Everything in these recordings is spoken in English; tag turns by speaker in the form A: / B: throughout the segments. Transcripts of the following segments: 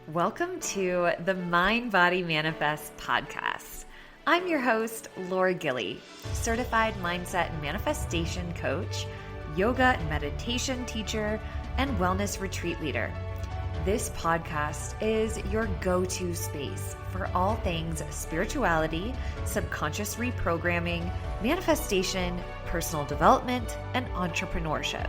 A: Welcome to the Mind Body Manifest podcast. I'm your host, Laura Gilly, certified mindset and manifestation coach, yoga and meditation teacher, and wellness retreat leader. This podcast is your go-to space for all things spirituality, subconscious reprogramming, manifestation, personal development, and entrepreneurship.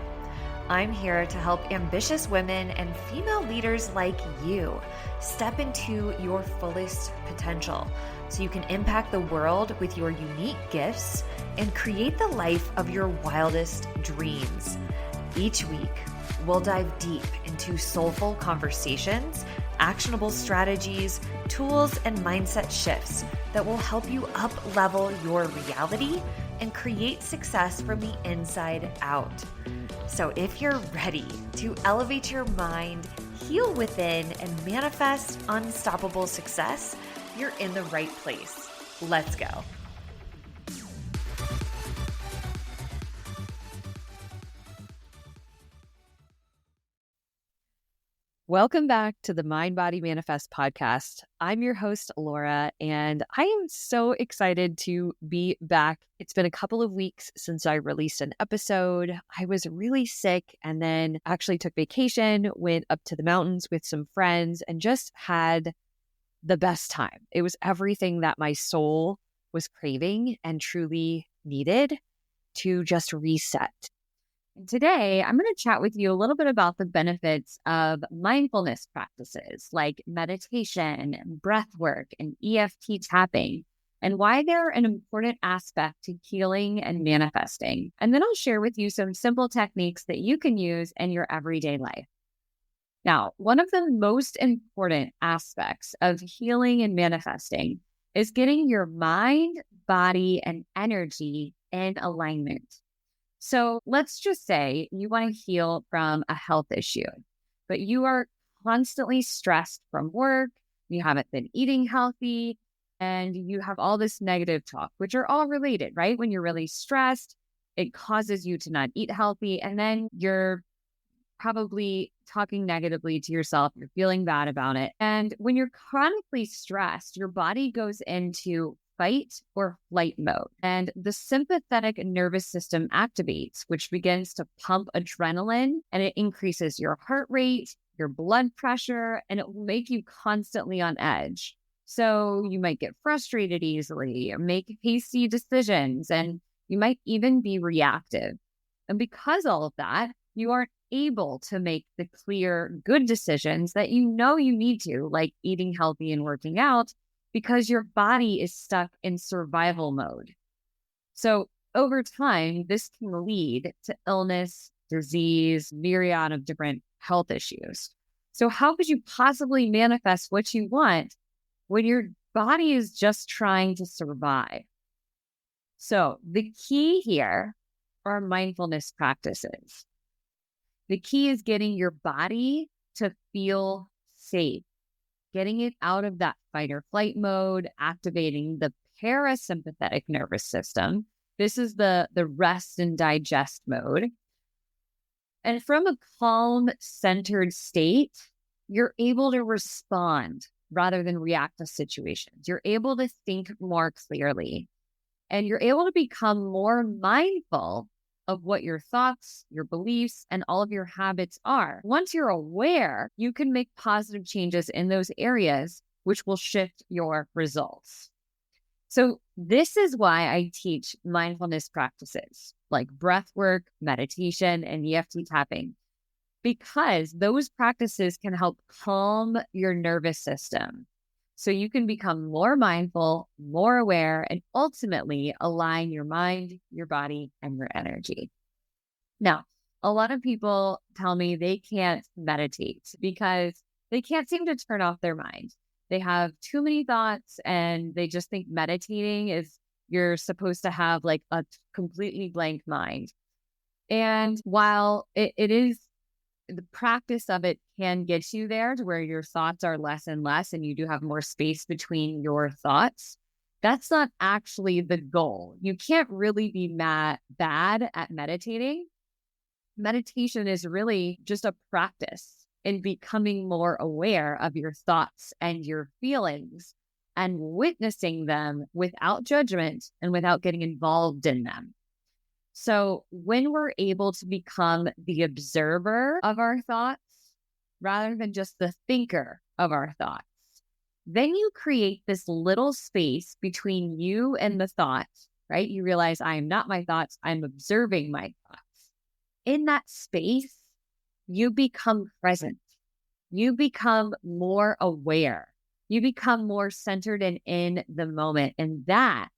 A: I'm here to help ambitious women and female leaders like you step into your fullest potential so you can impact the world with your unique gifts and create the life of your wildest dreams. Each week, we'll dive deep into soulful conversations, actionable strategies, tools, and mindset shifts that will help you up-level your reality and create success from the inside out. So if you're ready to elevate your mind, heal within, and manifest unstoppable success, you're in the right place. Let's go. Welcome back to the Mind Body Manifest podcast. I'm your host, Laura, and I am so excited to be back. It's been a couple of weeks since I released an episode. I was really sick and then actually took vacation, went up to the mountains with some friends, and just had the best time. It was everything that my soul was craving and truly needed to just reset. And today, I'm going to chat with you a little bit about the benefits of mindfulness practices like meditation, breathwork, and EFT tapping, and why they're an important aspect to healing and manifesting. And then I'll share with you some simple techniques that you can use in your everyday life. Now, one of the most important aspects of healing and manifesting is getting your mind, body, and energy in alignment. So let's just say you want to heal from a health issue, but you are constantly stressed from work, you haven't been eating healthy, and you have all this negative talk, which are all related, right? When you're really stressed, it causes you to not eat healthy, and then you're probably talking negatively to yourself, you're feeling bad about it. And when you're chronically stressed, your body goes into fight or flight mode. And the sympathetic nervous system activates, which begins to pump adrenaline, and it increases your heart rate, your blood pressure, and it will make you constantly on edge. So you might get frustrated easily, or make hasty decisions, and you might even be reactive. And because all of that, you aren't able to make the clear, good decisions that you know you need to, like eating healthy and working out, because your body is stuck in survival mode. So over time, this can lead to illness, disease, myriad of different health issues. So how could you possibly manifest what you want when your body is just trying to survive? So the key here are mindfulness practices. The key is getting your body to feel safe, getting it out of that fight or flight mode, activating the parasympathetic nervous system. This is the rest and digest mode. And from a calm, centered state, you're able to respond rather than react to situations. You're able to think more clearly, and you're able to become more mindful of what your thoughts, your beliefs, and all of your habits are. Once you're aware, you can make positive changes in those areas, which will shift your results. So this is why I teach mindfulness practices like breathwork, meditation, and EFT tapping, because those practices can help calm your nervous system so you can become more mindful, more aware, and ultimately align your mind, your body, and your energy. Now, a lot of people tell me they can't meditate because they can't seem to turn off their mind. They have too many thoughts, and they just think meditating is you're supposed to have like a completely blank mind. And while it is, the practice of it can get you there to where your thoughts are less and less, and you do have more space between your thoughts. That's not actually the goal. You can't really be bad at meditating. Meditation is really just a practice. in becoming more aware of your thoughts and your feelings and witnessing them without judgment and without getting involved in them. So when we're able to become the observer of our thoughts rather than just the thinker of our thoughts, then you create this little space between you and the thoughts, right? You realize I am not my thoughts, I'm observing my thoughts. In that space, you become present. You become more aware. You become more centered and in the moment. And that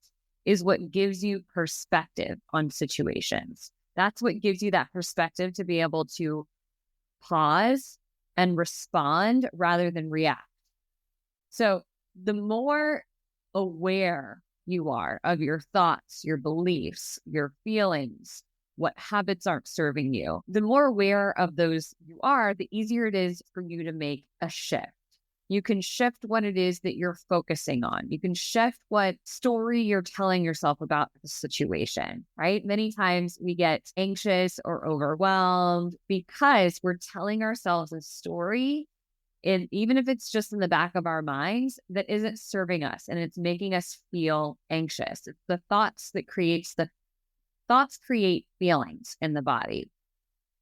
A: is what gives you perspective on situations. That's what gives you that perspective to be able to pause and respond rather than react. So the more aware you are of your thoughts, your beliefs, your feelings, what habits aren't serving you, the more aware of those you are, the easier it is for you to make a shift. You can shift what it is that you're focusing on. You can shift what story you're telling yourself about the situation, right? Many times we get anxious or overwhelmed because we're telling ourselves a story, and even if it's just in the back of our minds, that isn't serving us and it's making us feel anxious. It's the thoughts that thoughts create feelings in the body.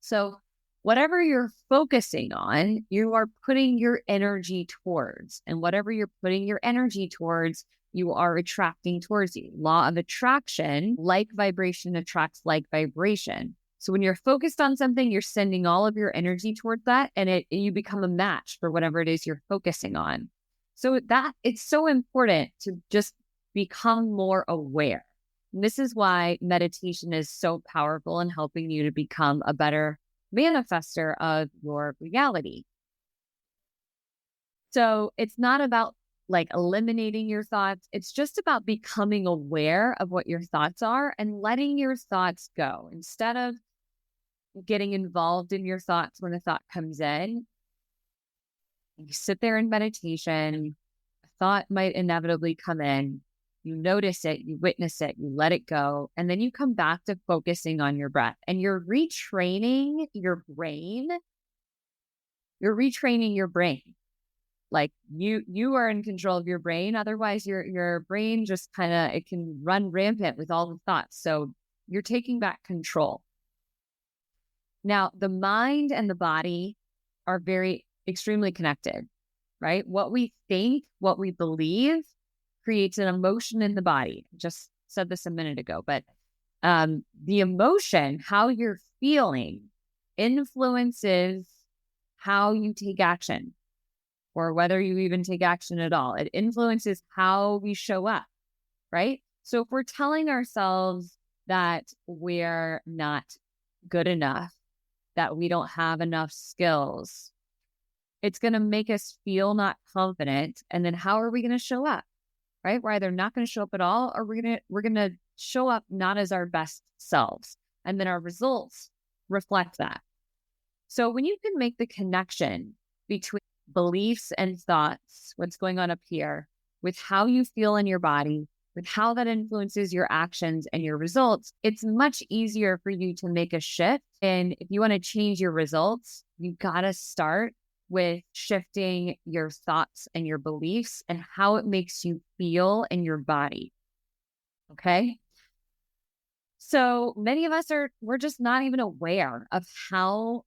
A: So whatever you're focusing on, you are putting your energy towards. And whatever you're putting your energy towards, you are attracting towards you. Law of attraction, like vibration attracts like vibration. So when you're focused on something, you're sending all of your energy towards that, and you become a match for whatever it is you're focusing on. So it's so important to just become more aware. And this is why meditation is so powerful in helping you to become a better manifester of your reality. So it's not about like eliminating your thoughts. It's just about becoming aware of what your thoughts are and letting your thoughts go. Instead of getting involved in your thoughts when a thought comes in, you sit there in meditation, a thought might inevitably come in. You notice it, you witness it, you let it go, and then you come back to focusing on your breath. And you're retraining your brain. You're retraining your brain. Like you are in control of your brain. Otherwise, your brain just it can run rampant with all the thoughts. So you're taking back control. Now, the mind and the body are extremely connected, right? What we think, what we believe creates an emotion in the body. Just said this a minute ago, but the emotion, how you're feeling, influences how you take action or whether you even take action at all. It influences how we show up, right? So if we're telling ourselves that we're not good enough, that we don't have enough skills, it's going to make us feel not confident. And then how are we going to show up? Right? We're either not going to show up at all, or we're going to show up not as our best selves. And then our results reflect that. So when you can make the connection between beliefs and thoughts, what's going on up here, with how you feel in your body, with how that influences your actions and your results, it's much easier for you to make a shift. And if you want to change your results, you got to start with shifting your thoughts and your beliefs and how it makes you feel in your body. Okay. So many of us we're just not even aware of how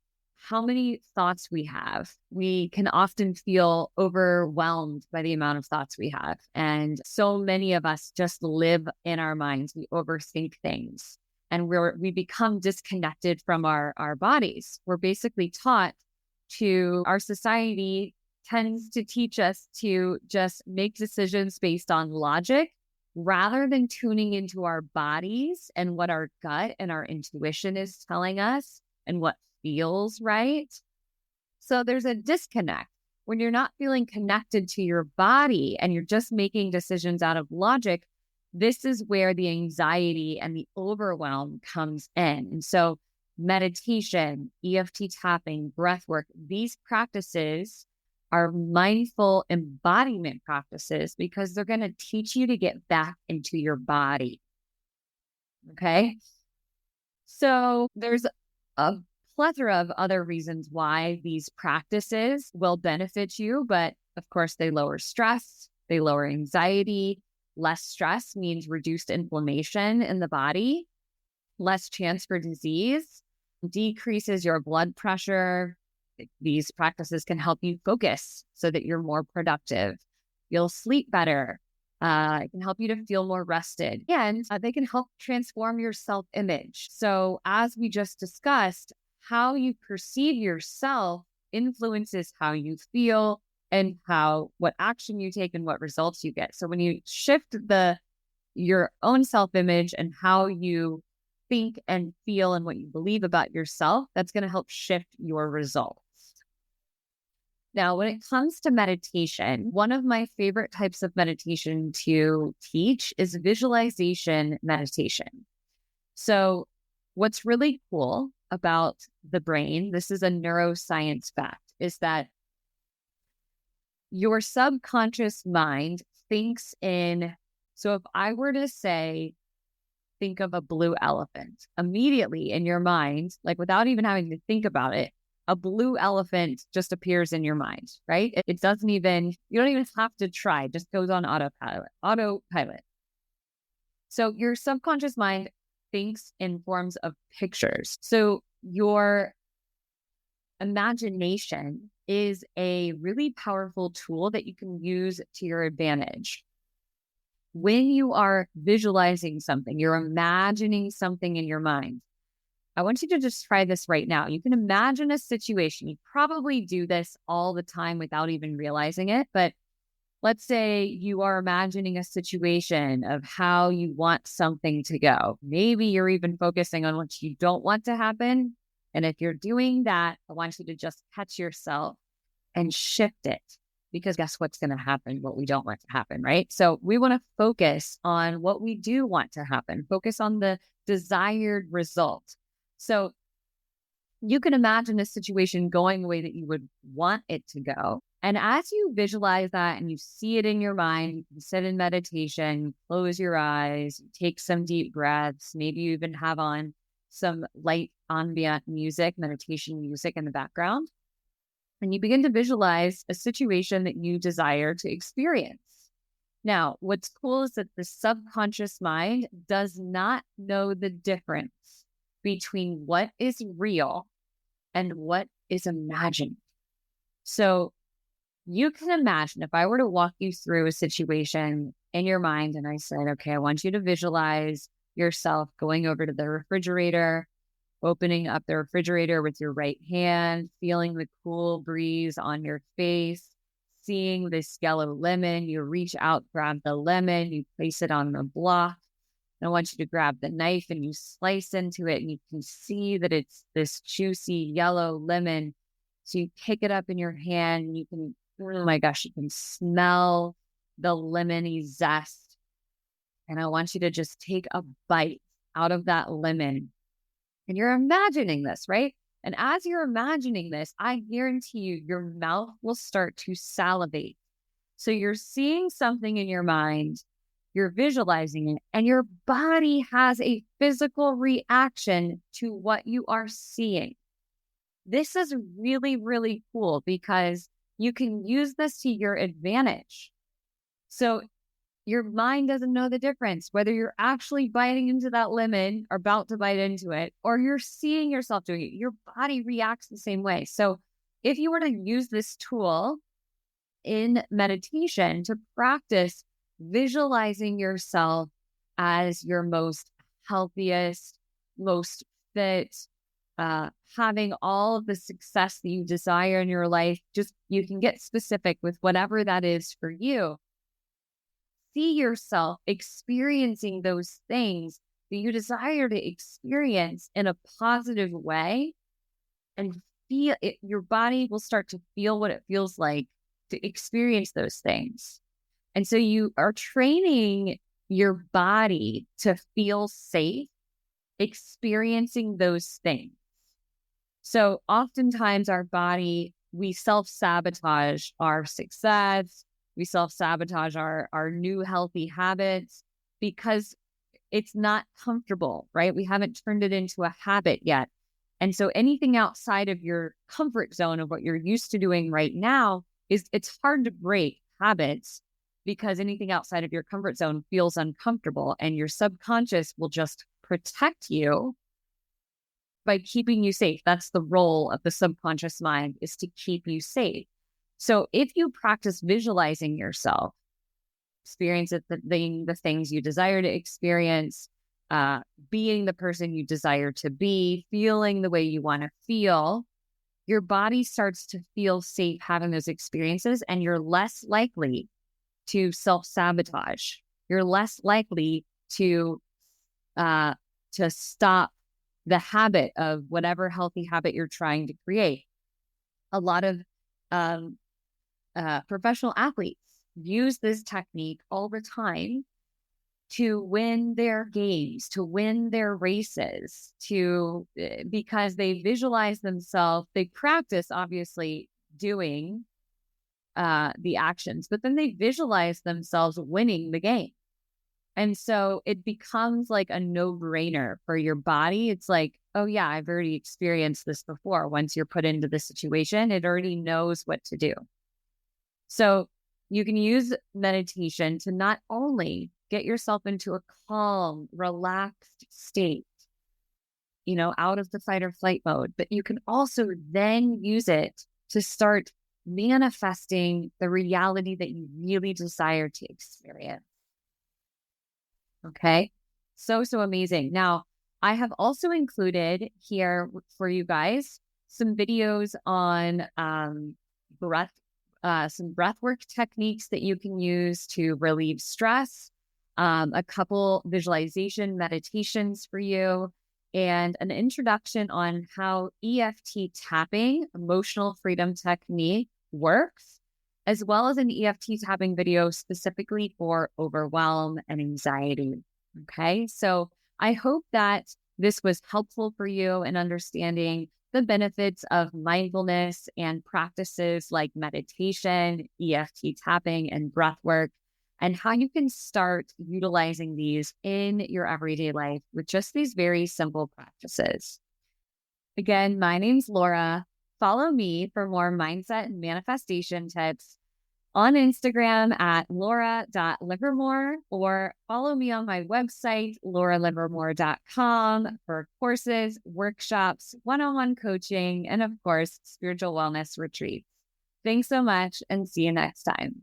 A: many thoughts we have. We can often feel overwhelmed by the amount of thoughts we have. And so many of us just live in our minds. We overthink things and we become disconnected from our bodies. We're basically taught our society tends to teach us to just make decisions based on logic rather than tuning into our bodies and what our gut and our intuition is telling us and what feels right. So there's a disconnect when you're not feeling connected to your body and you're just making decisions out of logic. This is where the anxiety and the overwhelm comes in. And so meditation, EFT tapping, breathwork, these practices are mindful embodiment practices because they're going to teach you to get back into your body. Okay. So there's a plethora of other reasons why these practices will benefit you. But of course, they lower stress, they lower anxiety. Less stress means reduced inflammation in the body, less chance for disease, decreases your blood pressure. These practices can help you focus so that you're more productive. You'll sleep better. It can help you to feel more rested, and they can help transform your self-image. So as we just discussed, how you perceive yourself influences how you feel and what action you take and what results you get. So when you shift your own self-image and how you think and feel and what you believe about yourself, that's going to help shift your results. Now, when it comes to meditation, one of my favorite types of meditation to teach is visualization meditation. So what's really cool about the brain, this is a neuroscience fact, is that your subconscious mind thinks so if I were to say, think of a blue elephant, immediately in your mind, like without even having to think about it, a blue elephant just appears in your mind, right? It doesn't even, you don't even have to try, it just goes on autopilot. So your subconscious mind thinks in forms of pictures. So your imagination is a really powerful tool that you can use to your advantage. When you are visualizing something, you're imagining something in your mind. I want you to just try this right now. You can imagine a situation. You probably do this all the time without even realizing it. But let's say you are imagining a situation of how you want something to go. Maybe you're even focusing on what you don't want to happen. And if you're doing that, I want you to just catch yourself and shift it. Because guess what's going to happen, what we don't want to happen, right? So we want to focus on what we do want to happen, focus on the desired result. So you can imagine a situation going the way that you would want it to go. And as you visualize that and you see it in your mind, you can sit in meditation, close your eyes, take some deep breaths, maybe you even have on some light ambient music, meditation music in the background. And you begin to visualize a situation that you desire to experience. Now, what's cool is that the subconscious mind does not know the difference between what is real and what is imagined. So you can imagine if I were to walk you through a situation in your mind and I said, okay, I want you to visualize yourself going over to the refrigerator, opening up the refrigerator with your right hand, feeling the cool breeze on your face, seeing this yellow lemon, you reach out, grab the lemon, you place it on the block. And I want you to grab the knife and you slice into it and you can see that it's this juicy yellow lemon. So you pick it up in your hand and you can, oh my gosh, you can smell the lemony zest. And I want you to just take a bite out of that lemon. And you're imagining this, right? And as you're imagining this, I guarantee you, your mouth will start to salivate. So you're seeing something in your mind, you're visualizing it, and your body has a physical reaction to what you are seeing. This is really, really cool because you can use this to your advantage. So your mind doesn't know the difference, whether you're actually biting into that lemon or about to bite into it, or you're seeing yourself doing it. Your body reacts the same way. So if you were to use this tool in meditation to practice visualizing yourself as your most healthiest, most fit, having all of the success that you desire in your life, just you can get specific with whatever that is for you. See yourself experiencing those things that you desire to experience in a positive way, and feel it, your body will start to feel what it feels like to experience those things. And so you are training your body to feel safe experiencing those things. So oftentimes our body, we self-sabotage our success. We self-sabotage our new healthy habits because it's not comfortable, right? We haven't turned it into a habit yet. And so anything outside of your comfort zone of what you're used to doing right now it's hard to break habits because anything outside of your comfort zone feels uncomfortable, and your subconscious will just protect you by keeping you safe. That's the role of the subconscious mind, is to keep you safe. So if you practice visualizing yourself, experience the things you desire to experience, being the person you desire to be, feeling the way you want to feel, your body starts to feel safe having those experiences, and you're less likely to self-sabotage. You're less likely to stop the habit of whatever healthy habit you're trying to create. A lot of professional athletes use this technique all the time to win their games, to win their races, because they visualize themselves. They practice, obviously, doing the actions, but then they visualize themselves winning the game. And so it becomes like a no-brainer for your body. It's like, oh yeah, I've already experienced this before. Once you're put into the situation, it already knows what to do. So you can use meditation to not only get yourself into a calm, relaxed state, out of the fight or flight mode, but you can also then use it to start manifesting the reality that you really desire to experience. Okay. So amazing. Now, I have also included here for you guys some videos on some breathwork techniques that you can use to relieve stress, a couple visualization meditations for you, and an introduction on how EFT tapping, emotional freedom technique, works, as well as an EFT tapping video specifically for overwhelm and anxiety. Okay, so I hope that this was helpful for you in understanding the benefits of mindfulness and practices like meditation, EFT tapping, and breath work, and how you can start utilizing these in your everyday life with just these very simple practices. Again, my name's Laura. Follow me for more mindset and manifestation tips on Instagram at laura.livermore, or follow me on my website, lauralivermore.com, for courses, workshops, one-on-one coaching, and of course, spiritual wellness retreats. Thanks so much, and see you next time.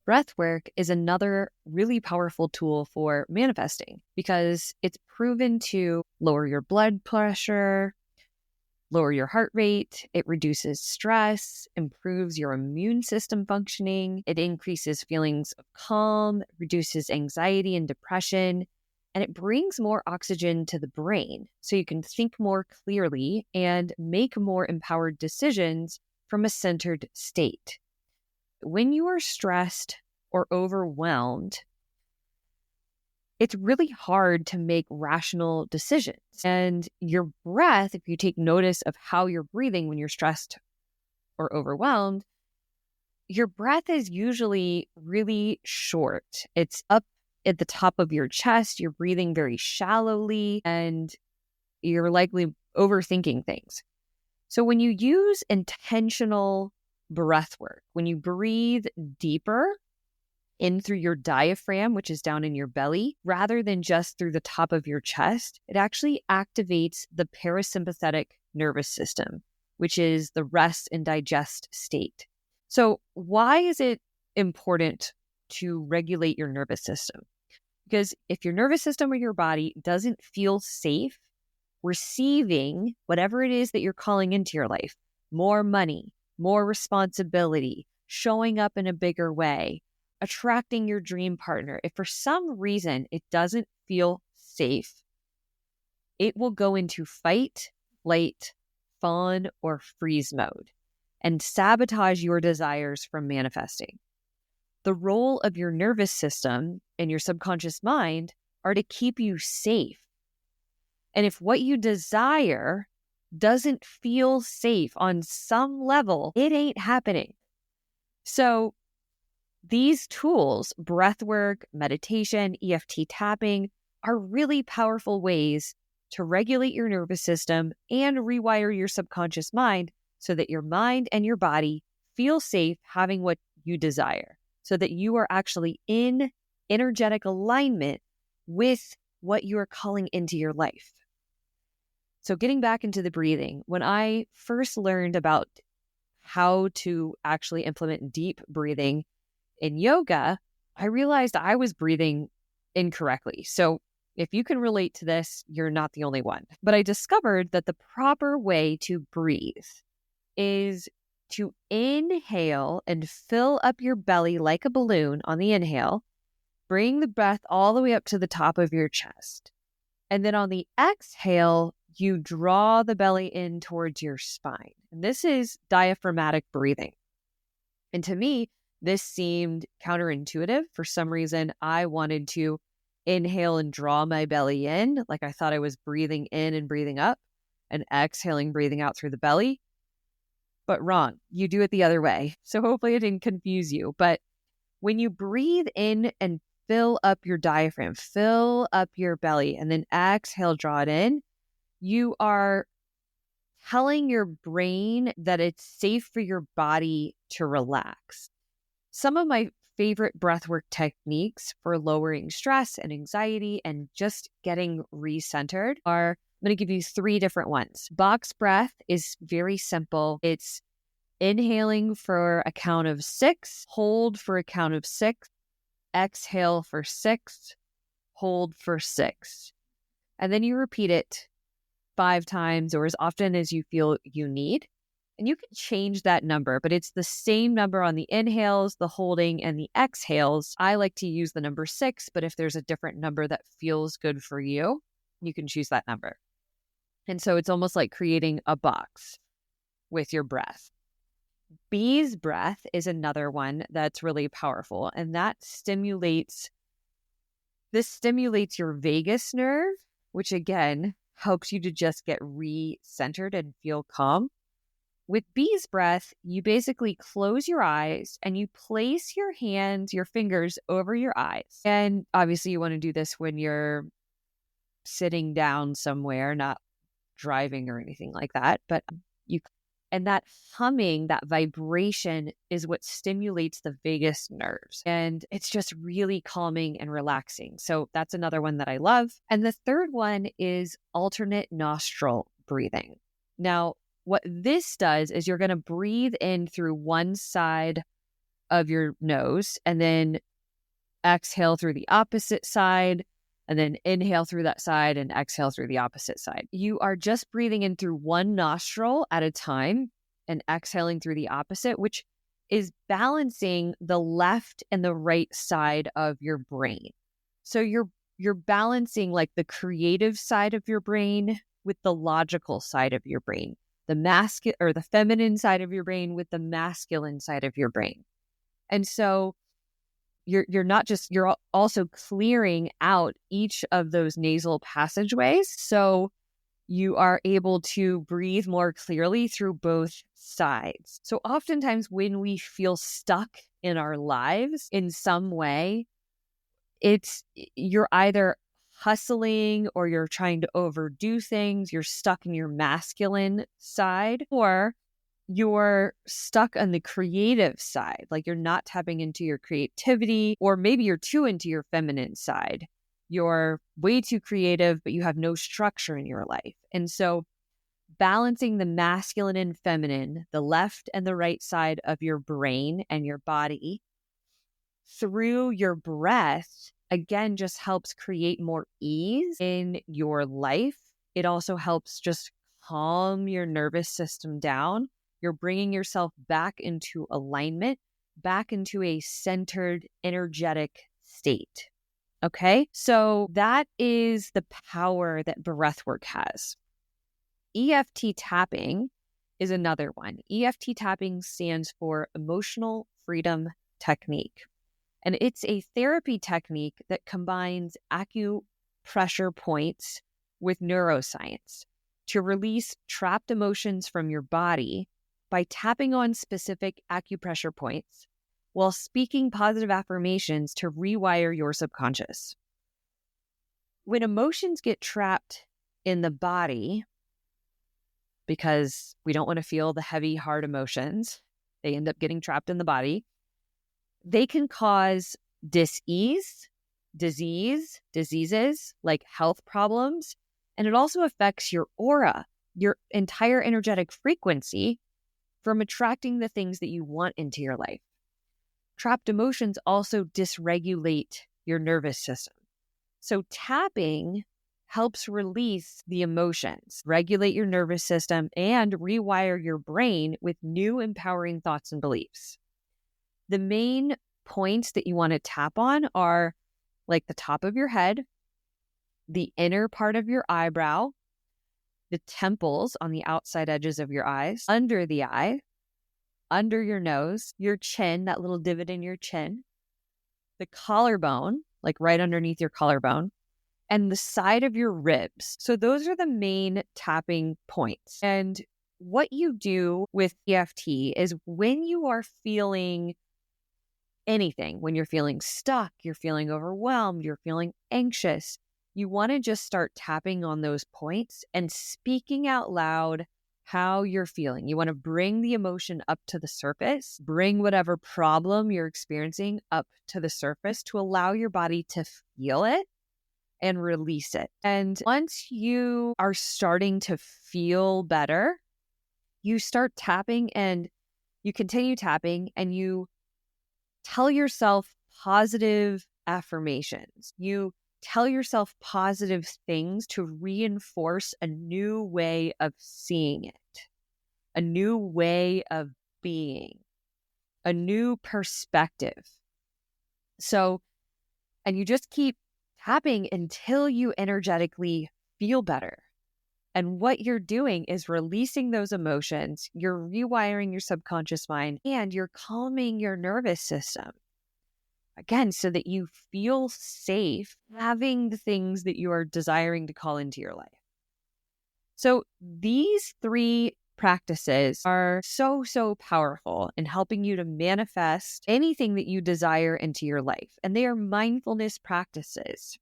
A: Breathwork is another really powerful tool for manifesting because it's proven to lower your blood pressure, lower your heart rate. It reduces stress, improves your immune system functioning. It increases feelings of calm, reduces anxiety and depression, and it brings more oxygen to the brain so you can think more clearly and make more empowered decisions from a centered state. When you are stressed or overwhelmed, it's really hard to make rational decisions. And your breath, if you take notice of how you're breathing when you're stressed or overwhelmed, your breath is usually really short. It's up at the top of your chest. You're breathing very shallowly, and you're likely overthinking things. So when you use intentional breath work, when you breathe deeper in through your diaphragm, which is down in your belly, rather than just through the top of your chest, it actually activates the parasympathetic nervous system, which is the rest and digest state. So why is it important to regulate your nervous system? Because if your nervous system or your body doesn't feel safe receiving whatever it is that you're calling into your life, more money, more responsibility, showing up in a bigger way, attracting your dream partner, if for some reason it doesn't feel safe, it will go into fight, flight, fawn, or freeze mode and sabotage your desires from manifesting. The role of your nervous system and your subconscious mind are to keep you safe. And if what you desire doesn't feel safe on some level, it ain't happening. So These tools, breathwork, meditation, EFT tapping, are really powerful ways to regulate your nervous system and rewire your subconscious mind so that your mind and your body feel safe having what you desire, so that you are actually in energetic alignment with what you are calling into your life. So getting back into the breathing, when I first learned about how to actually implement deep breathing in yoga, I realized I was breathing incorrectly. So if you can relate to this, you're not the only one. But I discovered that the proper way to breathe is to inhale and fill up your belly like a balloon on the inhale, bring the breath all the way up to the top of your chest. And then on the exhale, you draw the belly in towards your spine. And this is diaphragmatic breathing. And to me, this seemed counterintuitive. For some reason, I wanted to inhale and draw my belly in, like I thought I was breathing in and breathing up, and exhaling, breathing out through the belly. But wrong. You do it the other way. So hopefully it didn't confuse you. But when you breathe in and fill up your diaphragm, fill up your belly, and then exhale, draw it in, you are telling your brain that it's safe for your body to relax. Some of my favorite breathwork techniques for lowering stress and anxiety and just getting recentered are, I'm going to give you 3 different ones. Box breath is very simple. It's inhaling for a count of 6, hold for a count of 6, exhale for 6, hold for 6. And then you repeat it 5 times or as often as you feel you need. And you can change that number, but it's the same number on the inhales, the holding, and the exhales. I like to use the number 6, but if there's a different number that feels good for you, you can choose that number. And so it's almost like creating a box with your breath. Bee's breath is another one that's really powerful, and that stimulates your vagus nerve, which again helps you to just get re-centered and feel calm. With Bee's breath, you basically close your eyes and you place your hands, your fingers over your eyes. And obviously you want to do this when you're sitting down somewhere, not driving or anything like that. But and that humming, that vibration is what stimulates the vagus nerves. And it's just really calming and relaxing. So that's another one that I love. And the third one is alternate nostril breathing. Now, what this does is you're going to breathe in through one side of your nose and then exhale through the opposite side, and then inhale through that side and exhale through the opposite side. You are just breathing in through one nostril at a time and exhaling through the opposite, which is balancing the left and the right side of your brain. So you're balancing like the creative side of your brain with the logical side of your brain, the feminine side of your brain with the masculine side of your brain. And so you're also clearing out each of those nasal passageways. So you are able to breathe more clearly through both sides. So oftentimes when we feel stuck in our lives in some way, you're either hustling or you're trying to overdo things, you're stuck in your masculine side, or you're stuck on the creative side, like you're not tapping into your creativity, or maybe you're too into your feminine side. You're way too creative, but you have no structure in your life. And so balancing the masculine and feminine, the left and the right side of your brain and your body through your breath, again, just helps create more ease in your life. It also helps just calm your nervous system down. You're bringing yourself back into alignment, back into a centered, energetic state. Okay? So that is the power that breathwork has. EFT tapping is another one. EFT tapping stands for Emotional Freedom Technique. And it's a therapy technique that combines acupressure points with neuroscience to release trapped emotions from your body by tapping on specific acupressure points while speaking positive affirmations to rewire your subconscious. When emotions get trapped in the body, because we don't want to feel the heavy, hard emotions, they end up getting trapped in the body. They can cause diseases like health problems, and it also affects your aura, your entire energetic frequency from attracting the things that you want into your life. Trapped emotions also dysregulate your nervous system. So tapping helps release the emotions, regulate your nervous system, and rewire your brain with new empowering thoughts and beliefs. The main points that you want to tap on are like the top of your head, the inner part of your eyebrow, the temples on the outside edges of your eyes, under the eye, under your nose, your chin, that little divot in your chin, the collarbone, like right underneath your collarbone, and the side of your ribs. So those are the main tapping points. And what you do with EFT is when you are feeling anything, when you're feeling stuck, you're feeling overwhelmed, you're feeling anxious, you want to just start tapping on those points and speaking out loud how you're feeling. You want to bring the emotion up to the surface, bring whatever problem you're experiencing up to the surface to allow your body to feel it and release it. And once you are starting to feel better, you start tapping and you continue tapping and you tell yourself positive affirmations. You tell yourself positive things to reinforce a new way of seeing it, a new way of being, a new perspective. So, and you just keep tapping until you energetically feel better. And what you're doing is releasing those emotions, you're rewiring your subconscious mind, and you're calming your nervous system. Again, so that you feel safe having the things that you are desiring to call into your life. So these three practices are so powerful in helping you to manifest anything that you desire into your life. And they are mindfulness practices.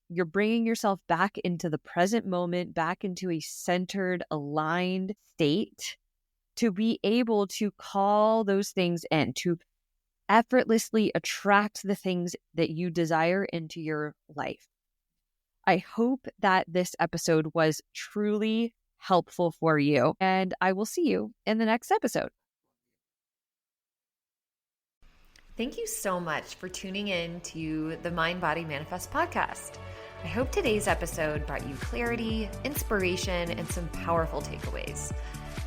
A: You're bringing yourself back into the present moment, back into a centered, aligned state to be able to call those things in, to effortlessly attract the things that you desire into your life. I hope that this episode was truly helpful for you, and I will see you in the next episode.
B: Thank you so much for tuning in to the Mind Body Manifest podcast. I hope today's episode brought you clarity, inspiration, and some powerful takeaways.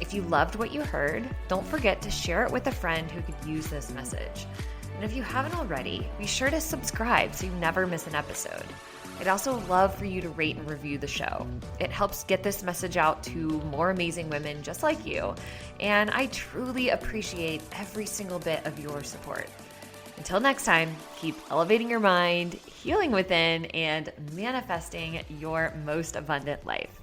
B: If you loved what you heard, don't forget to share it with a friend who could use this message. And if you haven't already, be sure to subscribe so you never miss an episode. I'd also love for you to rate and review the show. It helps get this message out to more amazing women just like you, and I truly appreciate every single bit of your support. Until next time, keep elevating your mind, healing within, and manifesting your most abundant life.